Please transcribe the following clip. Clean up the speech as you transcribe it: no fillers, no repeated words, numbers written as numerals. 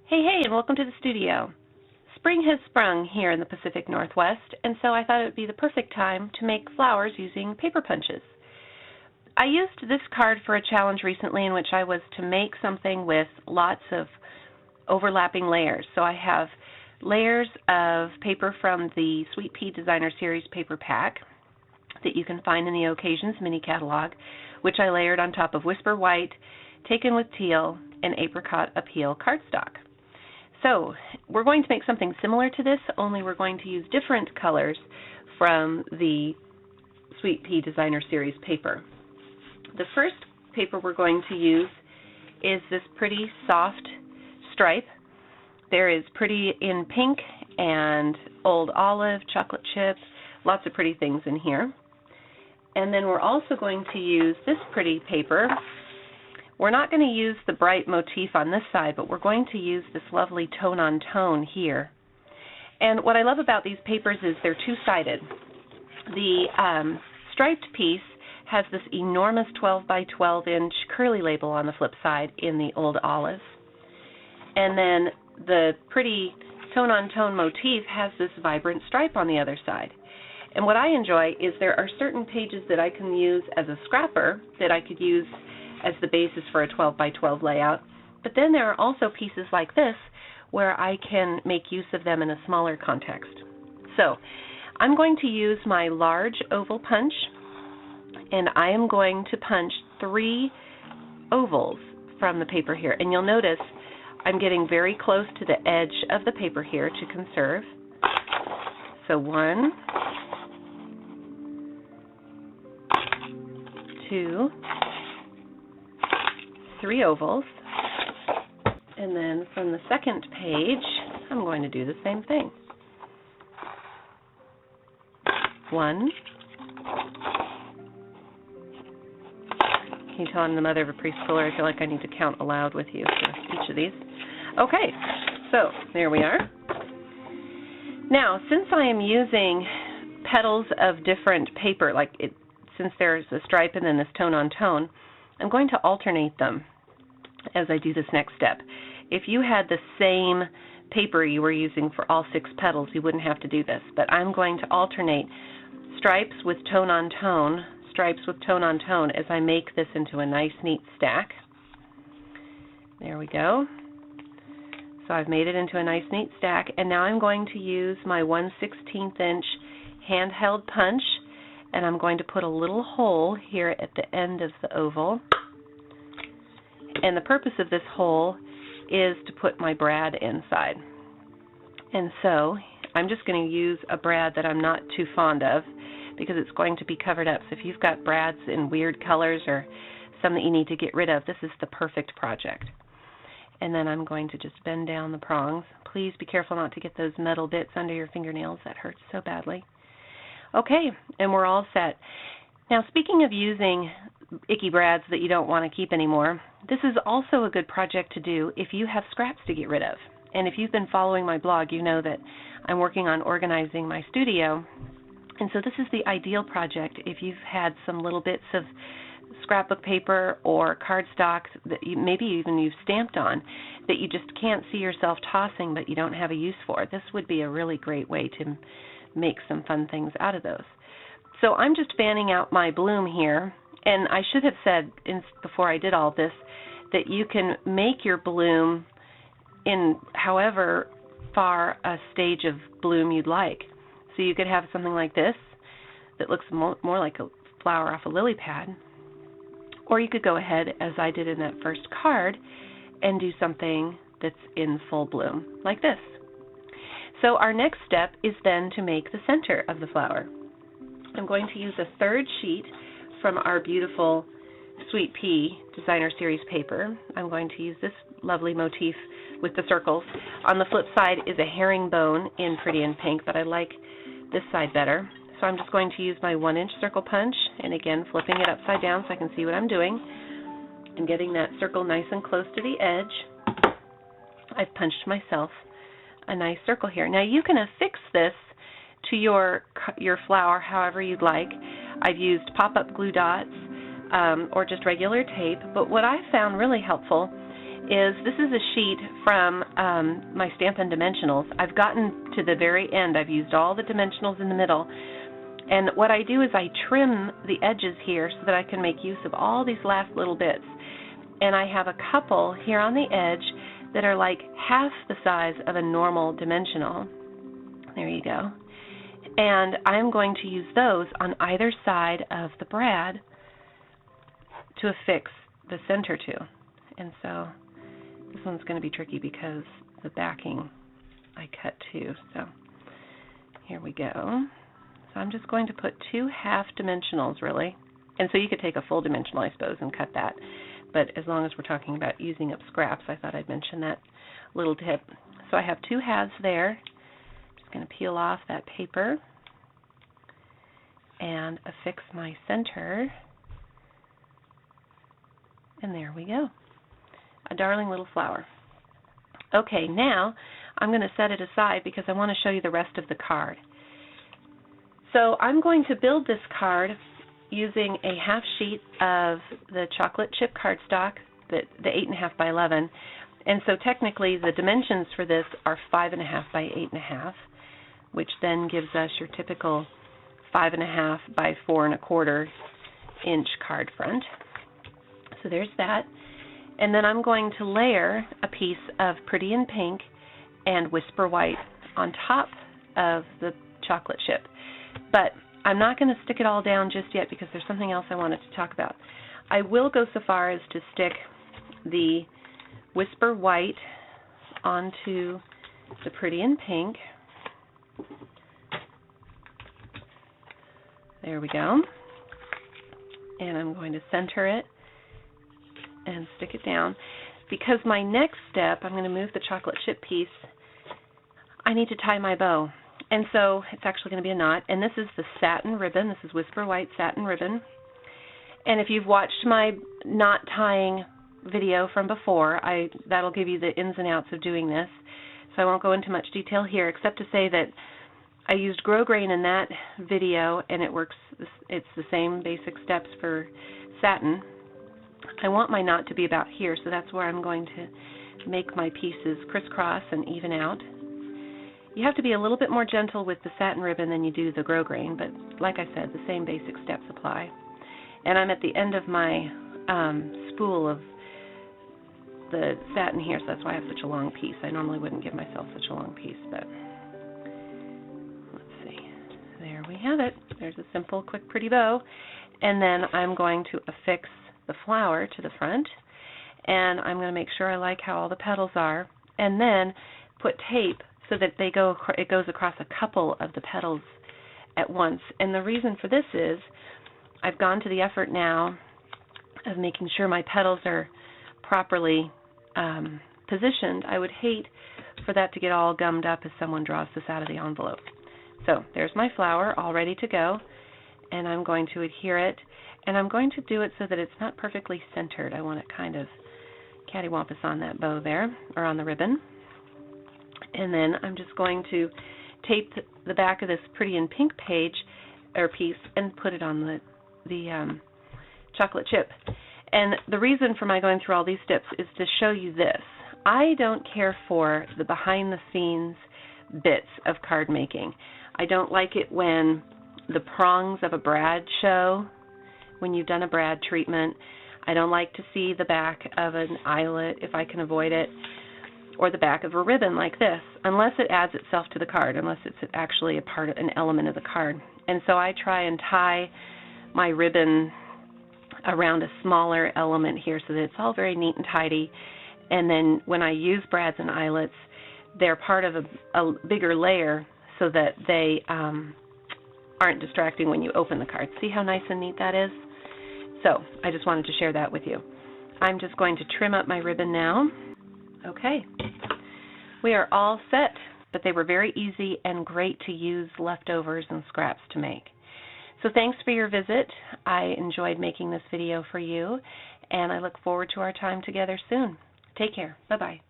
Hey, and welcome to the studio. Spring has sprung here in the Pacific Northwest, and so I thought it would be the perfect time to make flowers using paper punches. I used this card for a challenge recently in which I was to make something with lots of overlapping layers. So I have layers of paper from the Sweet Pea Designer Series paper pack that you can find in the Occasions mini catalog, which I layered on top of Whisper White, Taken with Teal, and Apricot Appeal cardstock. So we're going to make something similar to this, only we're going to use different colors from the Sweet Pea Designer Series paper. The first paper we're going to use is this pretty soft stripe. There is pretty in pink and old olive, chocolate chips, lots of pretty things in here. And then we're also going to use this pretty paper. We're not going to use the bright motif on this side, but we're going to use this lovely tone-on-tone here. And what I love about these papers is they're two-sided. The striped piece has this enormous 12 by 12 inch curly label on the flip side in the old olive. And then the pretty tone-on-tone motif has this vibrant stripe on the other side. And what I enjoy is there are certain pages that I can use as a scrapper that I could use as the basis for a 12 by 12 layout, but then there are also pieces like this where I can make use of them in a smaller context. So I'm going to use my large oval punch, and I am going to punch 3 ovals from the paper here, and you'll notice I'm getting very close to the edge of the paper here to conserve. So 1, 2, 3 ovals, and then from the second page I'm going to do the same thing. 1. Can you tell I'm the mother of a preschooler? I feel like I need to count aloud with you for each of these. Okay, so there we are. Now, since I am using petals of different paper, since there's a stripe and then this tone-on-tone, I'm going to alternate them as I do this next step. If you had the same paper you were using for all 6 petals, you wouldn't have to do this, but I'm going to alternate stripes with tone-on-tone, stripes with tone-on-tone as I make this into a nice, neat stack. There we go. So I've made it into a nice, neat stack, and now I'm going to use my 1/16 inch handheld punch, and I'm going to put a little hole here at the end of the oval. And the purpose of this hole is to put my brad inside. And so I'm just going to use a brad that I'm not too fond of because it's going to be covered up. So if you've got brads in weird colors or some that you need to get rid of, this is the perfect project. And then I'm going to just bend down the prongs. Please be careful not to get those metal bits under your fingernails. That hurts so badly. Okay, and we're all set. Now, speaking of using icky brads that you don't want to keep anymore, this is also a good project to do if you have scraps to get rid of. And if you've been following my blog, you know that I'm working on organizing my studio. And so this is the ideal project if you've had some little bits of scrapbook paper or cardstock that maybe even you've stamped on that you just can't see yourself tossing but you don't have a use for. This would be a really great way to make some fun things out of those. So I'm just fanning out my bloom here, and I should have said before I did all this that you can make your bloom in however far a stage of bloom you'd like. So you could have something like this that looks more like a flower off a lily pad, or you could go ahead, as I did in that first card, and do something that's in full bloom, like this. So our next step is then to make the center of the flower. I'm going to use a 3rd sheet from our beautiful Sweet Pea Designer Series paper. I'm going to use this lovely motif with the circles. On the flip side is a herringbone in pretty in pink, but I like this side better. So I'm just going to use my 1-inch circle punch, and again flipping it upside down so I can see what I'm doing, and getting that circle nice and close to the edge. I've punched myself a nice circle here. Now you can affix this to your flower however you'd like. I've used pop-up glue dots or just regular tape, but what I found really helpful is this is a sheet from my Stampin' Dimensionals. I've gotten to the very end. I've used all the dimensionals in the middle. And what I do is I trim the edges here so that I can make use of all these last little bits. And I have a couple here on the edge that are like half the size of a normal dimensional. There you go. And I'm going to use those on either side of the brad to affix the center to. And so this one's going to be tricky because the backing I cut too. So here we go. So I'm just going to put 2 half dimensionals really. And so you could take a full dimensional, I suppose, and cut that. But as long as we're talking about using up scraps, I thought I'd mention that little tip. So I have 2 halves there. Just going to peel off that paper and affix my center. And there we go. A darling little flower. Okay, now I'm going to set it aside because I want to show you the rest of the card. So I'm going to build this card using a half sheet of the chocolate chip cardstock, the 8.5 by 11. And so technically the dimensions for this are 5.5 by 8.5, which then gives us your typical 5.5 by 4.25 inch card front. So there's that. And then I'm going to layer a piece of Pretty in Pink and Whisper White on top of the chocolate chip. But I'm not going to stick it all down just yet because there's something else I wanted to talk about. I will go so far as to stick the Whisper White onto the Pretty in Pink. There we go. And I'm going to center it and stick it down. Because my next step, I'm going to move the chocolate chip piece, I need to tie my bow. And so it's actually going to be a knot. And this is the satin ribbon. This is Whisper White satin ribbon. And if you've watched my knot tying video from before, that'll give you the ins and outs of doing this. So I won't go into much detail here except to say that I used grosgrain in that video, and it works. It's the same basic steps for satin. I want my knot to be about here, so that's where I'm going to make my pieces crisscross and even out. You have to be a little bit more gentle with the satin ribbon than you do the grosgrain, but like I said, the same basic steps apply. And I'm at the end of my spool of the satin here, so that's why I have such a long piece. I normally wouldn't give myself such a long piece, but let's see. There we have it. There's a simple, quick, pretty bow. And then I'm going to affix the flower to the front, and I'm going to make sure I like how all the petals are, and then put tape so that it goes across a couple of the petals at once. And the reason for this is I've gone to the effort now of making sure my petals are properly positioned. I would hate for that to get all gummed up as someone draws this out of the envelope. So there's my flower all ready to go, and I'm going to adhere it, and I'm going to do it so that it's not perfectly centered. I want it kind of cattywampus on that bow there, or on the ribbon. And then I'm just going to tape the back of this Pretty in Pink page or piece and put it on the chocolate chip. And the reason for my going through all these steps is to show you this. I don't care for the behind-the-scenes bits of card making. I don't like it when the prongs of a brad show, when you've done a brad treatment. I don't like to see the back of an eyelet if I can avoid it, or the back of a ribbon like this, unless it adds itself to the card, unless it's actually an element of the card. And so I try and tie my ribbon around a smaller element here so that it's all very neat and tidy. And then when I use brads and eyelets, they're part of a bigger layer so that they aren't distracting when you open the card. See how nice and neat that is? So I just wanted to share that with you. I'm just going to trim up my ribbon now. Okay, we are all set, but they were very easy and great to use leftovers and scraps to make. So thanks for your visit. I enjoyed making this video for you, and I look forward to our time together soon. Take care. Bye-bye.